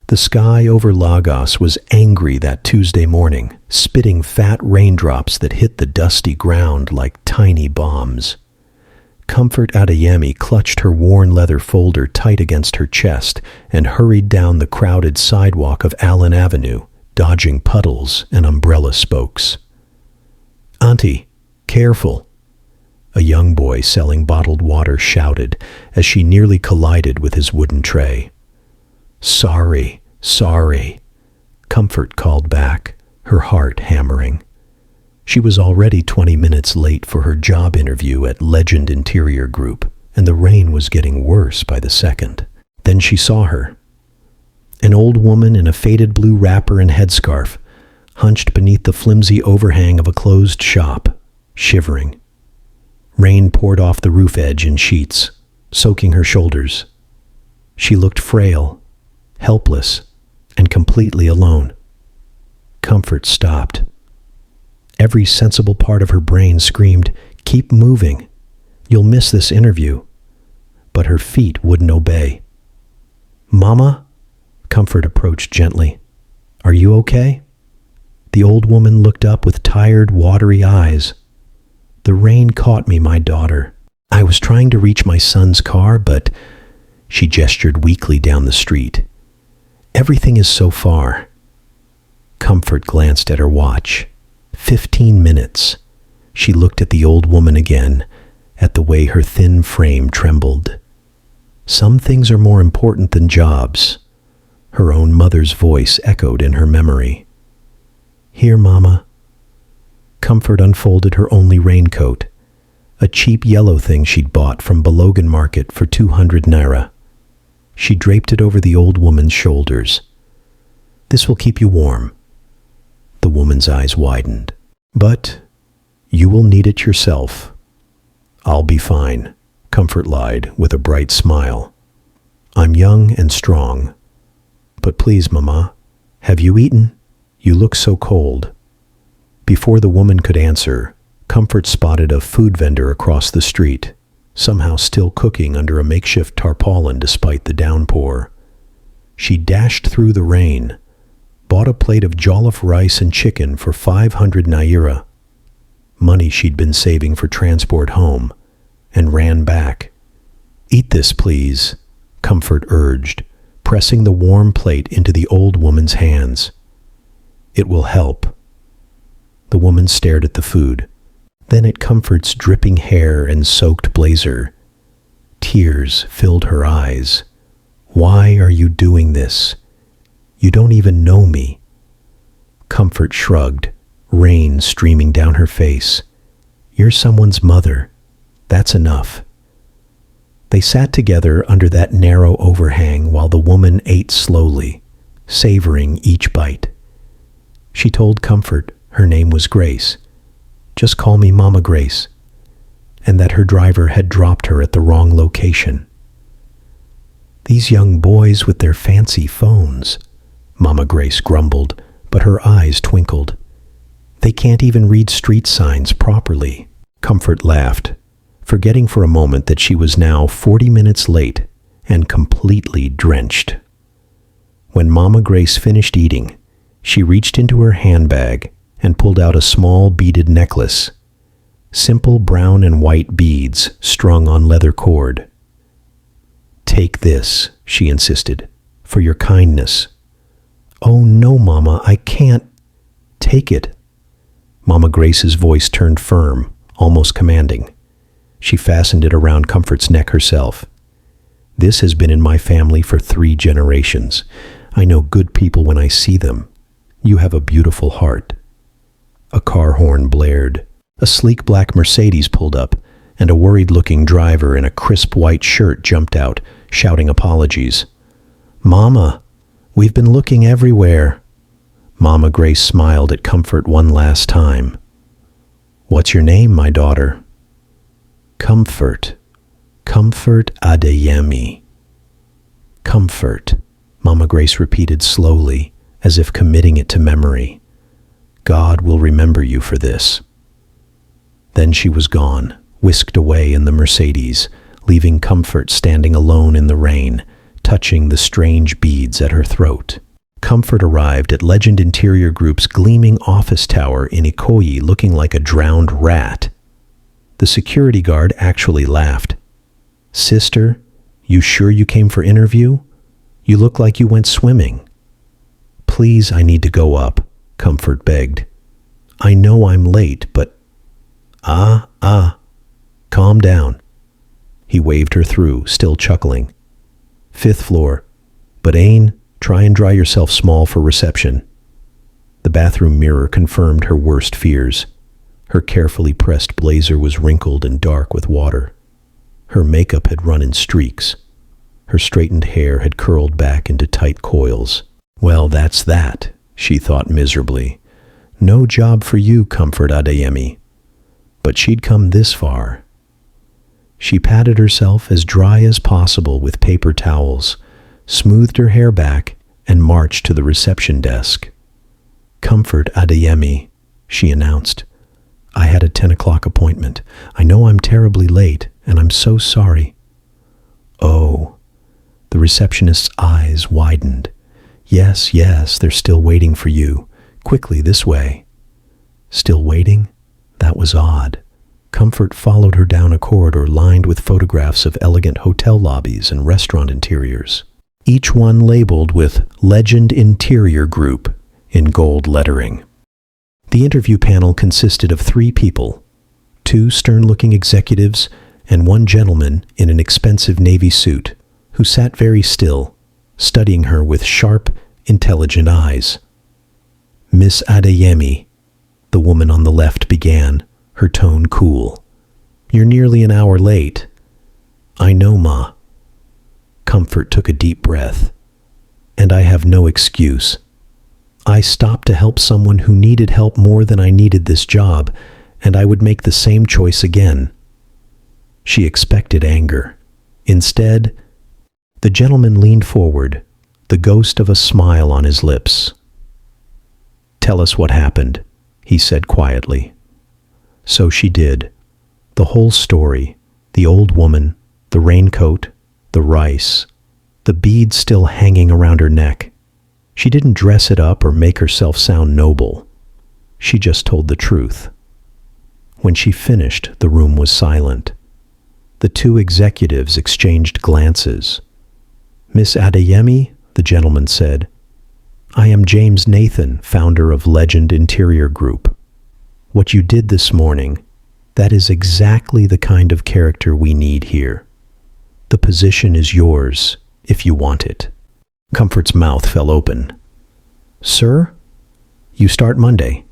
The sky over Lagos was angry that Tuesday morning, spitting fat raindrops that hit the dusty ground like tiny bombs. Comfort Adeyemi clutched her worn leather folder tight against her chest and hurried down the crowded sidewalk of Allen Avenue, dodging puddles and umbrella spokes. "Auntie, careful," a young boy selling bottled water shouted as she nearly collided with his wooden tray. "Sorry, sorry," Comfort called back, her heart hammering. She was already 20 minutes late for her job interview at Legend Interior Group, and the rain was getting worse by the second. Then she saw her. An old woman in a faded blue wrapper and headscarf, hunched beneath the flimsy overhang of a closed shop, shivering. Rain poured off the roof edge in sheets, soaking her shoulders. She looked frail, helpless, and completely alone. Comfort stopped. Every sensible part of her brain screamed, "Keep moving. You'll miss this interview." But her feet wouldn't obey. "Mama?" Comfort approached gently. "Are you okay?" The old woman looked up with tired, watery eyes. "The rain caught me, my daughter. I was trying to reach my son's car, but..." She gestured weakly down the street. "Everything is so far." Comfort glanced at her watch. 15 minutes. She looked at the old woman again, at the way her thin frame trembled. Some things are more important than jobs. Her own mother's voice echoed in her memory. "Here, Mama." Comfort unfolded her only raincoat, a cheap yellow thing she'd bought from Balogan Market for 200 naira. She draped it over the old woman's shoulders. "This will keep you warm." The woman's eyes widened. "But you will need it yourself." "I'll be fine," Comfort lied with a bright smile. "I'm young and strong. But please, Mama, have you eaten? You look so cold." Before the woman could answer, Comfort spotted a food vendor across the street, somehow still cooking under a makeshift tarpaulin despite the downpour. She dashed through the rain, bought a plate of jollof rice and chicken for 500 naira, money she'd been saving for transport home, and ran back. "Eat this, please," Comfort urged, pressing the warm plate into the old woman's hands. "It will help." The woman stared at the food, then at Comfort's dripping hair and soaked blazer. Tears filled her eyes. "Why are you doing this? You don't even know me." Comfort shrugged, rain streaming down her face. "You're someone's mother. That's enough." They sat together under that narrow overhang while the woman ate slowly, savoring each bite. She told Comfort her name was Grace. "Just call me Mama Grace," and that her driver had dropped her at the wrong location. "These young boys with their fancy phones," Mama Grace grumbled, but her eyes twinkled. "They can't even read street signs properly." Comfort laughed, forgetting for a moment that she was now 40 minutes late and completely drenched. When Mama Grace finished eating, she reached into her handbag and pulled out a small beaded necklace. Simple brown and white beads strung on leather cord. "Take this," she insisted, "for your kindness." "Oh no, Mama, I can't." "Take it." Mama Grace's voice turned firm, almost commanding. She fastened it around Comfort's neck herself. "This has been in my family for 3 generations. I know good people when I see them. You have a beautiful heart." A car horn blared. A sleek black Mercedes pulled up, and a worried-looking driver in a crisp white shirt jumped out, shouting apologies. "Mama, we've been looking everywhere." Mama Grace smiled at Comfort one last time. "What's your name, my daughter?" "Comfort. Comfort Adeyemi." "Comfort," Mama Grace repeated slowly, as if committing it to memory. "God will remember you for this." Then she was gone, whisked away in the Mercedes, leaving Comfort standing alone in the rain, touching the strange beads at her throat. Comfort arrived at Legend Interior Group's gleaming office tower in Ikoyi looking like a drowned rat. The security guard actually laughed. "Sister, you sure you came for interview? You look like you went swimming." "Please, I need to go up," Comfort begged. "I know I'm late, but—" Calm down." He waved her through, still chuckling. "5th floor. But Ain, try and dry yourself small for reception." The bathroom mirror confirmed her worst fears. Her carefully pressed blazer was wrinkled and dark with water. Her makeup had run in streaks. Her straightened hair had curled back into tight coils. "Well, that's that," she thought miserably. "No job for you, Comfort Adeyemi." But she'd come this far. She patted herself as dry as possible with paper towels, smoothed her hair back, and marched to the reception desk. "Comfort Adeyemi," she announced. "I had a 10 o'clock appointment. I know I'm terribly late, and I'm so sorry." "Oh." The receptionist's eyes widened. Yes, they're still waiting for you. Quickly, this way." Still waiting? That was odd. Comfort followed her down a corridor lined with photographs of elegant hotel lobbies and restaurant interiors, each one labeled with Legend Interior Group in gold lettering. The interview panel consisted of 3 people, 2 stern-looking executives and 1 gentleman in an expensive navy suit, who sat very still, studying her with sharp, intelligent eyes. "Miss Adeyemi," the woman on the left began, her tone cool. "You're nearly an hour late." "I know, Ma." Comfort took a deep breath. "And I have no excuse. I stopped to help someone who needed help more than I needed this job, and I would make the same choice again." She expected anger. Instead, the gentleman leaned forward, the ghost of a smile on his lips. "Tell us what happened," he said quietly. So she did. The whole story, the old woman, the raincoat, the rice, the beads still hanging around her neck. She didn't dress it up or make herself sound noble. She just told the truth. When she finished, the room was silent. The 2 executives exchanged glances. "Miss Adeyemi," the gentleman said, "I am James Nathan, founder of Legend Interior Group. What you did this morning, that is exactly the kind of character we need here. The position is yours, if you want it." Comfort's mouth fell open. "Sir? You start Monday.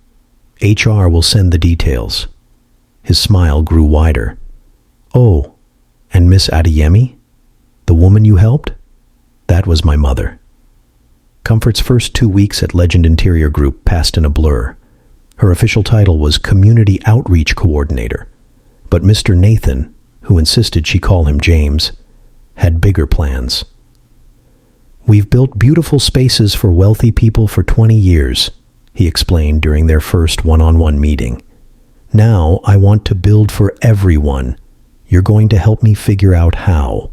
HR will send the details." His smile grew wider. "Oh, and Miss Adeyemi? The woman you helped? That was my mother." Comfort's first 2 weeks at Legend Interior Group passed in a blur. Her official title was Community Outreach Coordinator, but Mr. Nathan, who insisted she call him James, had bigger plans. "We've built beautiful spaces for wealthy people for 20 years, he explained during their first one-on-one meeting. "Now I want to build for everyone. You're going to help me figure out how."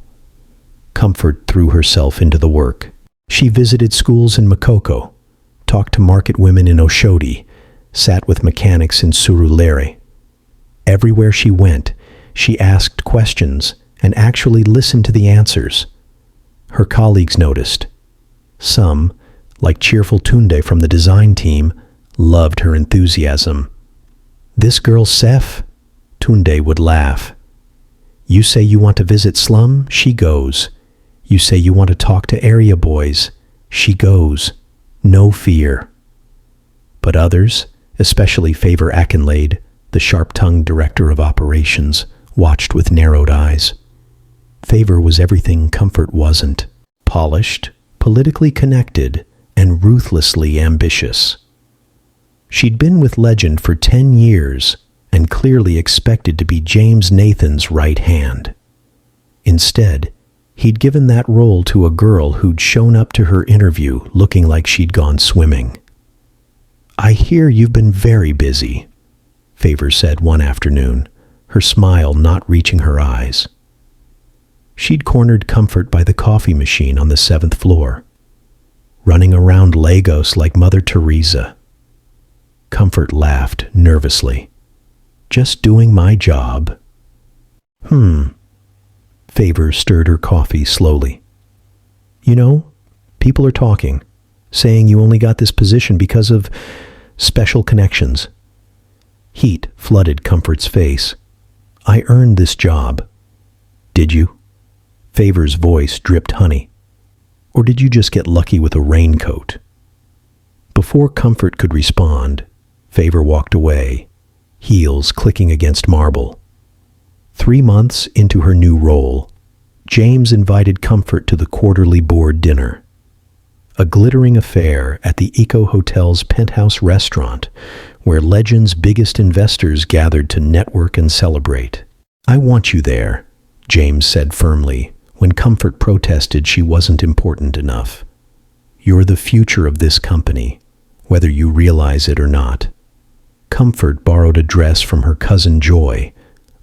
Comfort threw herself into the work. She visited schools in Makoko, talked to market women in Oshodi, sat with mechanics in Surulere. Everywhere she went, she asked questions and actually listened to the answers. Her colleagues noticed. Some, like cheerful Tunde from the design team, loved her enthusiasm. "This girl Sef?" Tunde would laugh. "You say you want to visit slum? She goes. You say you want to talk to area boys? She goes. No fear." But others, especially Favor Akinlade, the sharp-tongued director of operations, watched with narrowed eyes. Favor was everything Comfort wasn't: polished, politically connected, and ruthlessly ambitious. She'd been with Legend for 10 years and clearly expected to be James Nathan's right hand. Instead, he'd given that role to a girl who'd shown up to her interview looking like she'd gone swimming. "I hear you've been very busy," Favor said one afternoon, her smile not reaching her eyes. She'd cornered Comfort by the coffee machine on the 7th floor, running around Lagos like Mother Teresa. Comfort laughed nervously. Just doing my job. Favor stirred her coffee slowly. You know, people are talking, saying you only got this position because of special connections. Heat flooded Comfort's face. I earned this job. Did you? Favor's voice dripped honey. Or did you just get lucky with a raincoat? Before Comfort could respond, Favor walked away, heels clicking against marble. 3 months into her new role, James invited Comfort to the quarterly board dinner, a glittering affair at the Eco Hotel's penthouse restaurant, where Legend's biggest investors gathered to network and celebrate. I want you there, James said firmly, when Comfort protested she wasn't important enough. You're the future of this company, whether you realize it or not. Comfort borrowed a dress from her cousin Joy,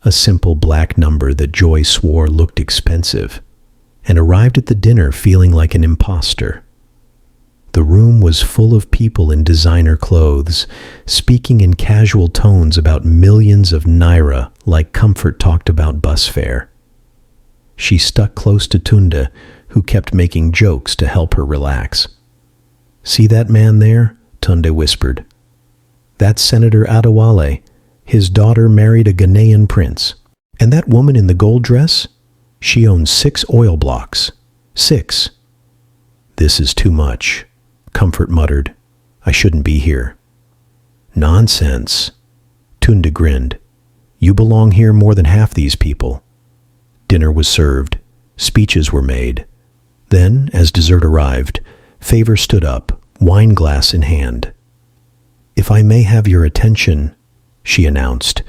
a simple black number that Joy swore looked expensive, and arrived at the dinner feeling like an imposter. The room was full of people in designer clothes, speaking in casual tones about millions of naira like Comfort talked about bus fare. She stuck close to Tunde, who kept making jokes to help her relax. See that man there? Tunde whispered. That's Senator Adewale. His daughter married a Ghanaian prince. And that woman in the gold dress? She owns 6 oil blocks. 6. This is too much, Comfort muttered. I shouldn't be here. Nonsense. Tunde grinned. You belong here more than half these people. Dinner was served. Speeches were made. Then, as dessert arrived, Favor stood up, wine glass in hand. If I may have your attention, she announced,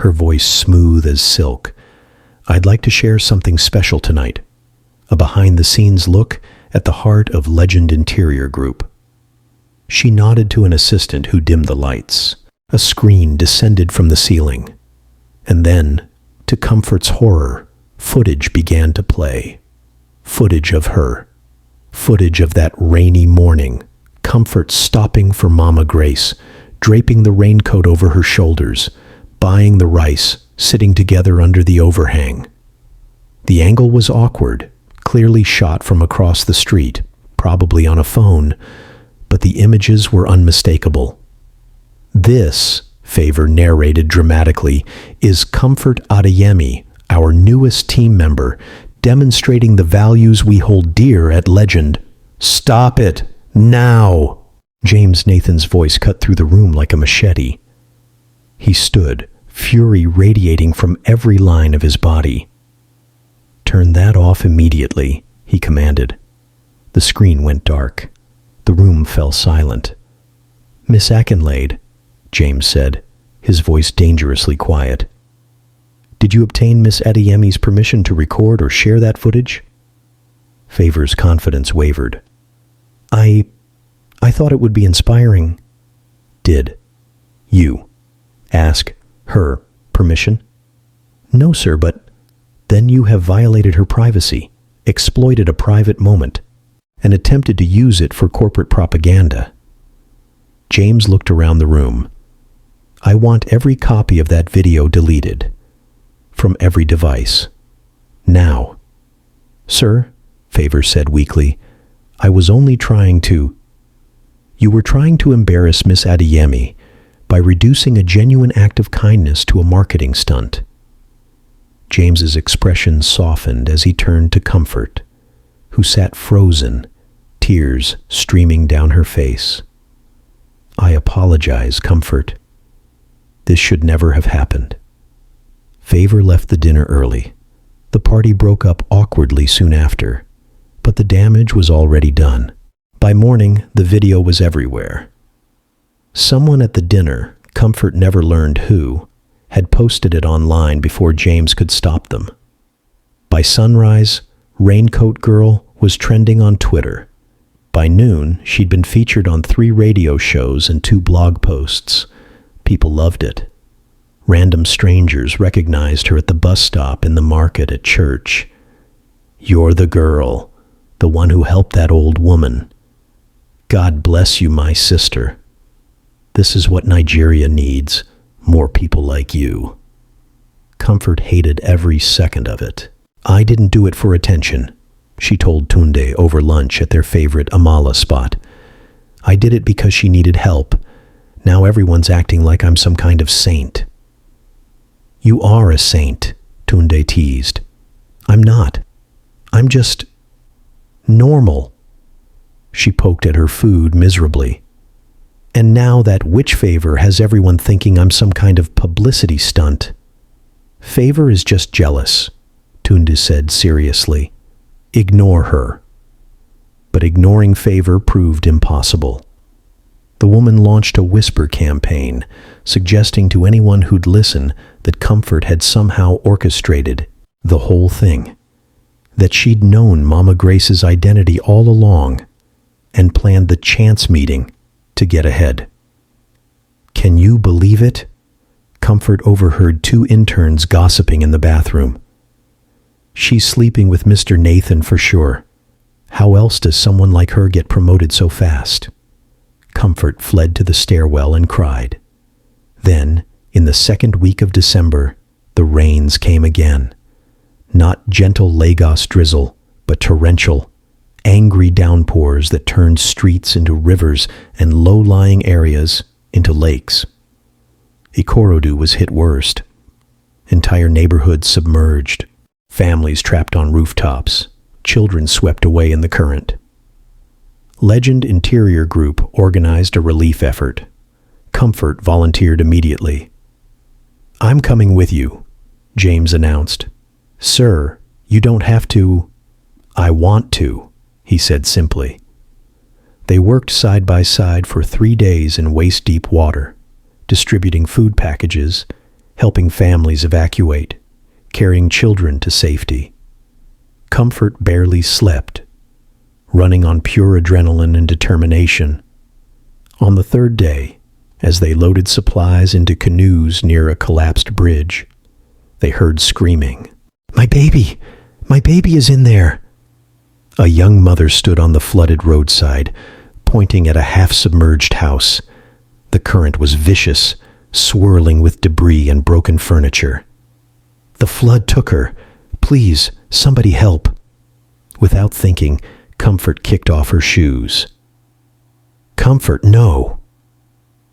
her voice smooth as silk, I'd like to share something special tonight. A behind-the-scenes look at the heart of Legend Interior Group. She nodded to an assistant who dimmed the lights. A screen descended from the ceiling. And then, to Comfort's horror, footage began to play. Footage of her. Footage of that rainy morning. Comfort stopping for Mama Grace, draping the raincoat over her shoulders, buying the rice, sitting together under the overhang. The angle was awkward, clearly shot from across the street, probably on a phone, but the images were unmistakable. This, Favor narrated dramatically, is Comfort Adeyemi, our newest team member, demonstrating the values we hold dear at Legend. Stop it, now! James Nathan's voice cut through the room like a machete. He stood, fury radiating from every line of his body. Turn that off immediately, he commanded. The screen went dark. The room fell silent. Miss Akinlade, James said, his voice dangerously quiet. Did you obtain Miss Adeyemi's permission to record or share that footage? Favor's confidence wavered. I thought it would be inspiring. Did you ask her permission? No, sir, but then you have violated her privacy, exploited a private moment, and attempted to use it for corporate propaganda. James looked around the room. I want every copy of that video deleted. From every device. Now. Sir, Favor said weakly, I was only trying to... You were trying to embarrass Miss Adeyemi by reducing a genuine act of kindness to a marketing stunt. James's expression softened as he turned to Comfort, who sat frozen, tears streaming down her face. I apologize, Comfort. This should never have happened. Favor left the dinner early. The party broke up awkwardly soon after, but the damage was already done. By morning, the video was everywhere. Someone at the dinner, Comfort never learned who, had posted it online before James could stop them. By sunrise, Raincoat Girl was trending on Twitter. By noon, she'd been featured on 3 radio shows and 2 blog posts. People loved it. Random strangers recognized her at the bus stop, in the market, at church. You're the girl, the one who helped that old woman. God bless you, my sister. This is what Nigeria needs, more people like you. Comfort hated every second of it. I didn't do it for attention, she told Tunde over lunch at their favorite Amala spot. I did it because she needed help. Now everyone's acting like I'm some kind of saint. You are a saint, Tunde teased. I'm not. I'm just normal. She poked at her food miserably. And now that witch Favor has everyone thinking I'm some kind of publicity stunt. Favor is just jealous, Tunde said seriously. Ignore her. But ignoring Favor proved impossible. The woman launched a whisper campaign, suggesting to anyone who'd listen that Comfort had somehow orchestrated the whole thing, that she'd known Mama Grace's identity all along and planned the chance meeting to get ahead. Can you believe it? Comfort overheard two interns gossiping in the bathroom. She's sleeping with Mr. Nathan for sure. How else does someone like her get promoted so fast? Comfort fled to the stairwell and cried. Then, in the second week of December, the rains came again. Not gentle Lagos drizzle, but torrential, angry downpours that turned streets into rivers and low-lying areas into lakes. Ikorodu was hit worst. Entire neighborhoods submerged, families trapped on rooftops, children swept away in the current. Legend Interior Group organized a relief effort. Comfort volunteered immediately. I'm coming with you, James announced. Sir, you don't have to. I want to, he said simply. They worked side by side for 3 days in waist-deep water, distributing food packages, helping families evacuate, carrying children to safety. Comfort barely slept, running on pure adrenaline and determination. On the third day, as they loaded supplies into canoes near a collapsed bridge, they heard screaming. My baby! My baby is in there! A young mother stood on the flooded roadside, pointing at a half-submerged house. The current was vicious, swirling with debris and broken furniture. The flood took her. Please, somebody help. Without thinking, Comfort kicked off her shoes. Comfort, no.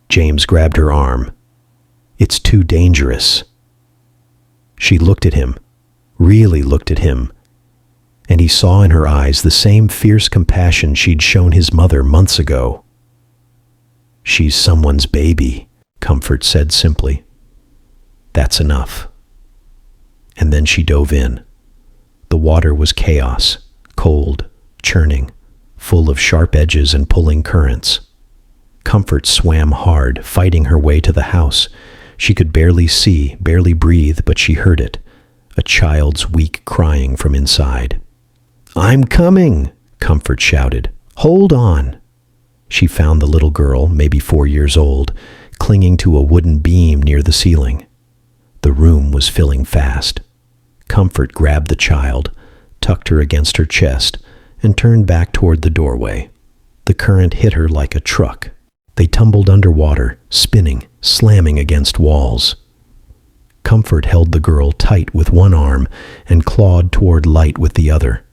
James grabbed her arm. It's too dangerous. She looked at him, really looked at him, and he saw in her eyes the same fierce compassion she'd shown his mother months ago. She's someone's baby, Comfort said simply. That's enough. And then she dove in. The water was chaos, cold, churning, full of sharp edges and pulling currents. Comfort swam hard, fighting her way to the house. She could barely see, barely breathe, but she heard it, a child's weak crying from inside. I'm coming, Comfort shouted. Hold on. She found the little girl, maybe 4 years old, clinging to a wooden beam near the ceiling. The room was filling fast. Comfort grabbed the child, tucked her against her chest, and turned back toward the doorway. The current hit her like a truck. They tumbled underwater, spinning, slamming against walls. Comfort held the girl tight with one arm and clawed toward light with the other.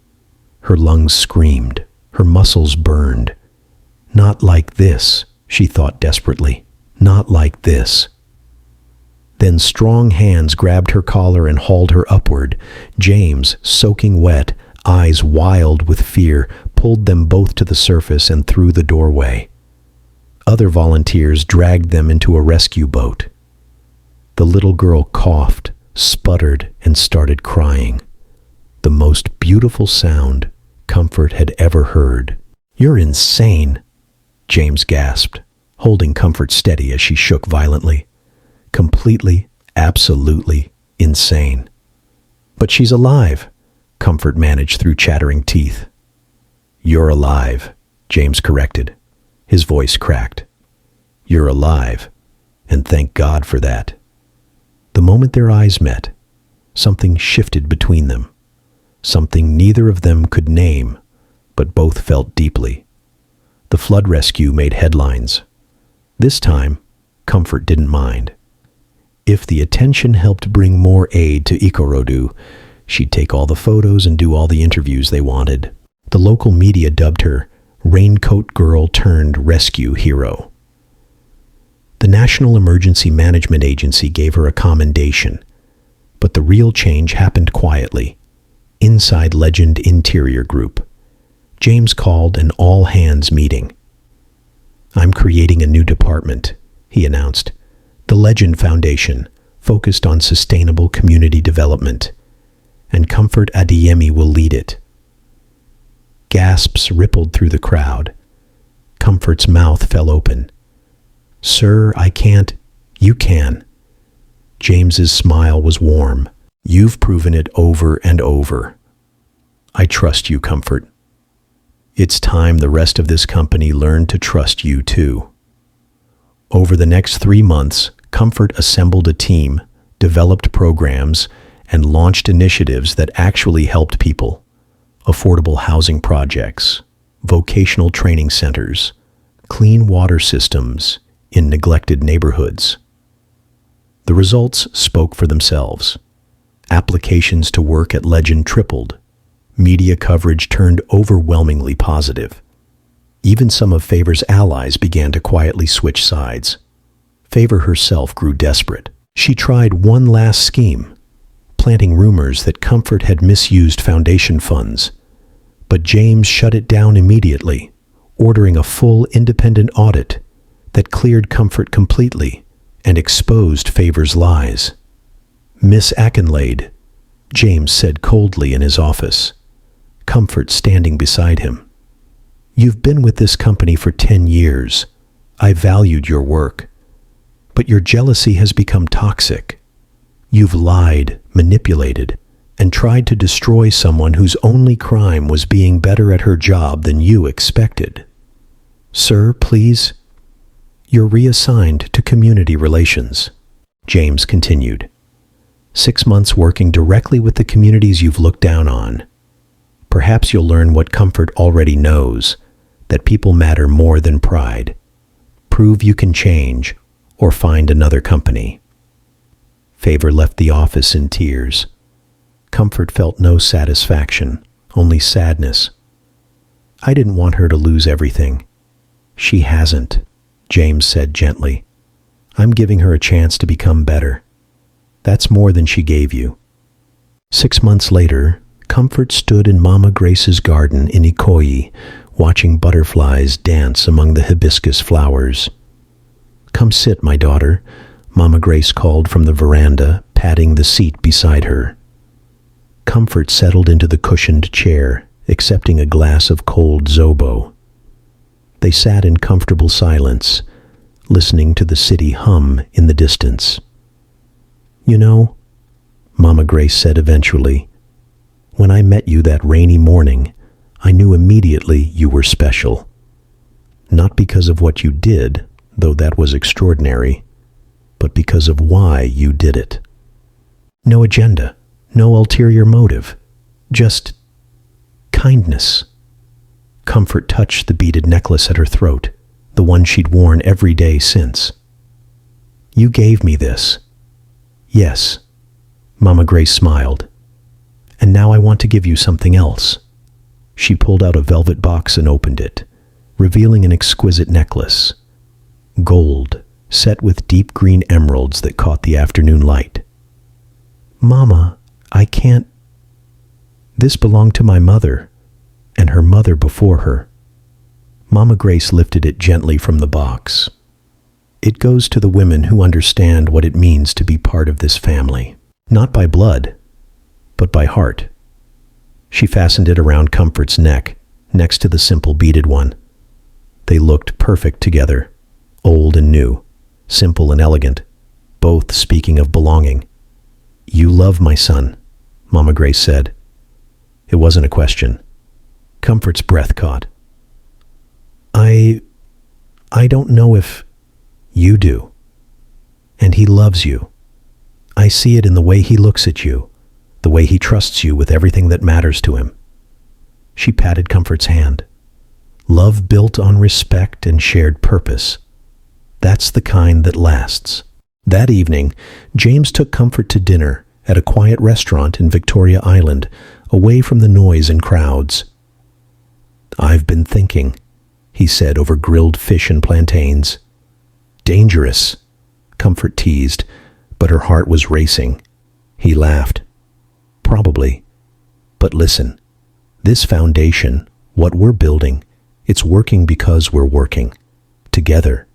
Her lungs screamed, her muscles burned. Not like this, she thought desperately. Not like this. Then strong hands grabbed her collar and hauled her upward. James, soaking wet, eyes wild with fear, pulled them both to the surface and through the doorway. Other volunteers dragged them into a rescue boat. The little girl coughed, sputtered, and started crying. The most beautiful sound Comfort had ever heard. You're insane, James gasped, holding Comfort steady as she shook violently. Completely, absolutely insane. But she's alive, Comfort managed through chattering teeth. You're alive, James corrected. His voice cracked. You're alive, and thank God for that. The moment their eyes met, something shifted between them. something neither of them could name, but both felt deeply. The flood rescue made headlines. This time, Comfort didn't mind. If the attention helped bring more aid to Ikorodu, she'd take all the photos and do all the interviews they wanted. The local media dubbed her Raincoat Girl turned rescue hero. The National Emergency Management Agency gave her a commendation, but the real change happened quietly, inside Legend Interior Group. James called an all-hands meeting. "I'm creating a new department," he announced. "The Legend Foundation, focused on sustainable community development, and Comfort Adeyemi will lead it." Gasps rippled through the crowd. Comfort's mouth fell open. "Sir, I can't." "You can." James's smile was warm. "You've proven it over and over. I trust you, Comfort. It's time the rest of this company learned to trust you too." Over the next 3 months, Comfort assembled a team, developed programs, and launched initiatives that actually helped people. Affordable housing projects, vocational training centers, clean water systems in neglected neighborhoods. The results spoke for themselves. Applications to work at Legend tripled. Media coverage turned overwhelmingly positive. Even some of Favor's allies began to quietly switch sides. Favor herself grew desperate. She tried one last scheme, planting rumors that Comfort had misused foundation funds. But James shut it down immediately, ordering a full independent audit that cleared Comfort completely and exposed Favor's lies. "Miss Akinlade," James said coldly in his office, Comfort standing beside him. "You've been with this company for 10 years. I valued your work. But your jealousy has become toxic. You've lied, manipulated, and tried to destroy someone whose only crime was being better at her job than you expected. Sir, please." "You're reassigned to community relations," James continued. 6 months working directly with the communities you've looked down on. Perhaps you'll learn what Comfort already knows, that people matter more than pride. Prove you can change, or find another company." Favor left the office in tears. Comfort felt no satisfaction, only sadness. "I didn't want her to lose everything." "She hasn't," James said gently. "I'm giving her a chance to become better. That's more than she gave you." 6 months later, Comfort stood in Mama Grace's garden in Ikoyi, watching butterflies dance among the hibiscus flowers. "Come sit, my daughter," Mama Grace called from the veranda, patting the seat beside her. Comfort settled into the cushioned chair, accepting a glass of cold Zobo. They sat in comfortable silence, listening to the city hum in the distance. "You know," Mama Grace said eventually, "when I met you that rainy morning, I knew immediately you were special. Not because of what you did, though that was extraordinary, but because of why you did it. No agenda, no ulterior motive, just kindness." Comfort touched the beaded necklace at her throat, the one she'd worn every day since. "You gave me this." "Yes," Mama Grace smiled. "And now I want to give you something else." She pulled out a velvet box and opened it, revealing an exquisite necklace. Gold, set with deep green emeralds that caught the afternoon light. "Mama, I can't." "This belonged to my mother, and her mother before her." Mama Grace lifted it gently from the box. "It goes to the women who understand what it means to be part of this family, not by blood, but by heart." She fastened it around Comfort's neck, next to the simple beaded one. They looked perfect together, old and new, simple and elegant, both speaking of belonging. "You love my son," Mama Grace said. It wasn't a question. Comfort's breath caught. I don't know if you do. And he loves you. I see it in the way he looks at you, the way he trusts you with everything that matters to him. She patted Comfort's hand. Love built on respect and shared purpose. That's the kind that lasts. That evening, James took Comfort to dinner at a quiet restaurant in Victoria Island, away from the noise and crowds. "I've been thinking," he said over grilled fish and plantains. "Dangerous," Comfort teased, but her heart was racing. He laughed. "Probably. But listen, this foundation, what we're building, it's working because we're working. Together.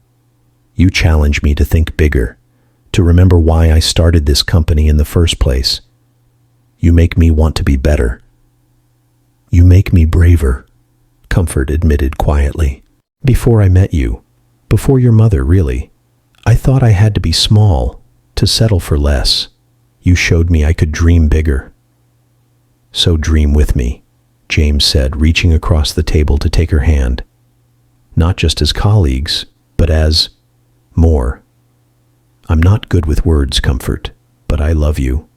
You challenge me to think bigger, to remember why I started this company in the first place. You make me want to be better. You make me braver," Comfort admitted quietly. "Before I met you, before your mother, really, I thought I had to be small, to settle for less. You showed me I could dream bigger." "So dream with me," James said, reaching across the table to take her hand. "Not just as colleagues, but as more. I'm not good with words, Comfort, but I love you.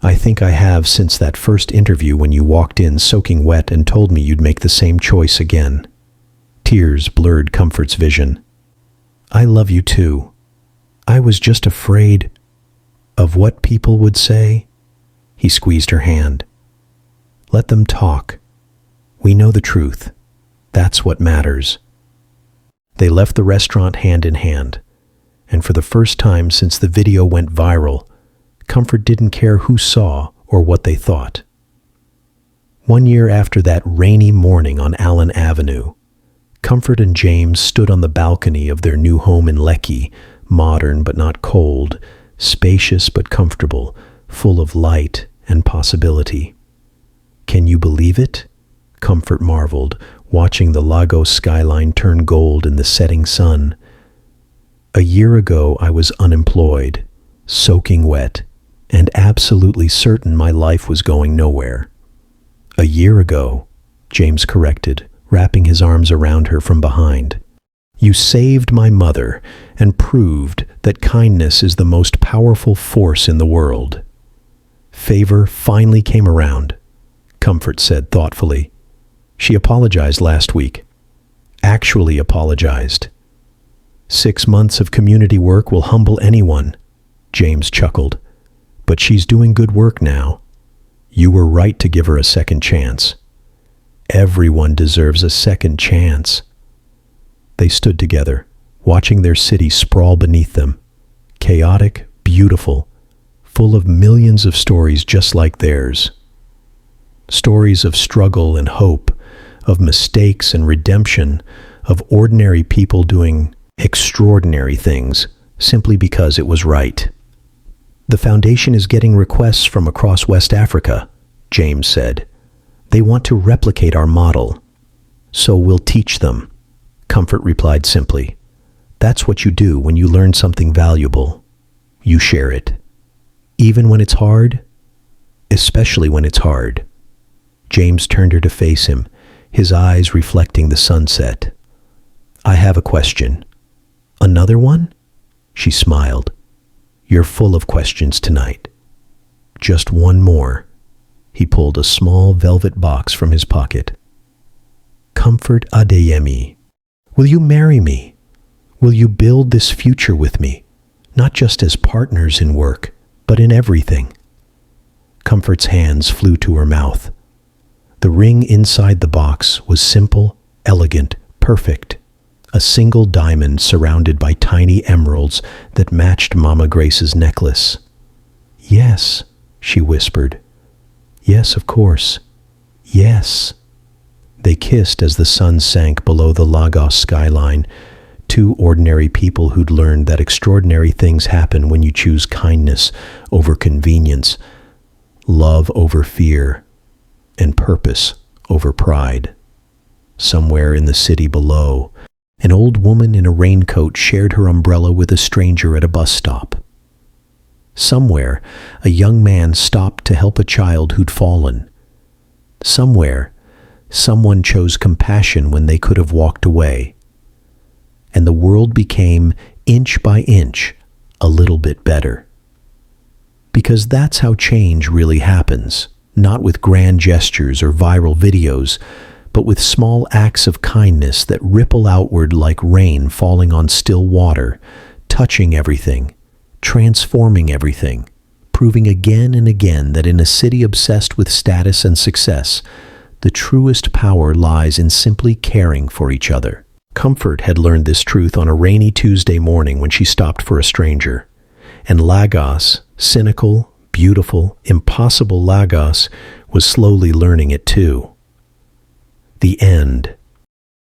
I think I have since that first interview when you walked in soaking wet and told me you'd make the same choice again." Tears blurred Comfort's vision. "I love you too. I was just afraid of what people would say." He squeezed her hand. "Let them talk. We know the truth. That's what matters." They left the restaurant hand in hand, and for the first time since the video went viral, Comfort didn't care who saw or what they thought. 1 year after that rainy morning on Allen Avenue, Comfort and James stood on the balcony of their new home in Lekki, modern but not cold, spacious but comfortable, full of light and possibility. "Can you believe it?" Comfort marveled, watching the Lagos skyline turn gold in the setting sun. "A year ago I was unemployed, soaking wet, and absolutely certain my life was going nowhere." "A year ago," James corrected, wrapping his arms around her from behind. "You saved my mother and proved that kindness is the most powerful force in the world." "Favor finally came around," Comfort said thoughtfully. "She apologized last week. Actually apologized." 6 months of community work will humble anyone," James chuckled. "But she's doing good work now. You were right to give her a second chance. Everyone deserves a second chance." They stood together, watching their city sprawl beneath them. Chaotic, beautiful, full of millions of stories just like theirs. Stories of struggle and hope, of mistakes and redemption, of ordinary people doing extraordinary things simply because it was right. "The foundation is getting requests from across West Africa," James said. "They want to replicate our model. So we'll teach them," Comfort replied simply. "That's what you do when you learn something valuable. You share it. Even when it's hard, especially when it's hard." James turned her to face him, his eyes reflecting the sunset. "I have a question." "Another one?" She smiled. "You're full of questions tonight." "Just one more." He pulled a small velvet box from his pocket. "Comfort Adeyemi, will you marry me? Will you build this future with me, not just as partners in work, but in everything?" Comfort's hands flew to her mouth. The ring inside the box was simple, elegant, perfect. A single diamond surrounded by tiny emeralds that matched Mama Grace's necklace. "Yes," she whispered. "Yes, of course. Yes." They kissed as the sun sank below the Lagos skyline, two ordinary people who'd learned that extraordinary things happen when you choose kindness over convenience, love over fear, and purpose over pride. Somewhere in the city below, an old woman in a raincoat shared her umbrella with a stranger at a bus stop. Somewhere, a young man stopped to help a child who'd fallen. Somewhere, someone chose compassion when they could have walked away. And the world became, inch by inch, a little bit better. Because that's how change really happens, not with grand gestures or viral videos, but with small acts of kindness that ripple outward like rain falling on still water, touching everything, transforming everything, proving again and again that in a city obsessed with status and success, the truest power lies in simply caring for each other. Comfort had learned this truth on a rainy Tuesday morning when she stopped for a stranger. And Lagos, cynical, beautiful, impossible Lagos, was slowly learning it too. The end.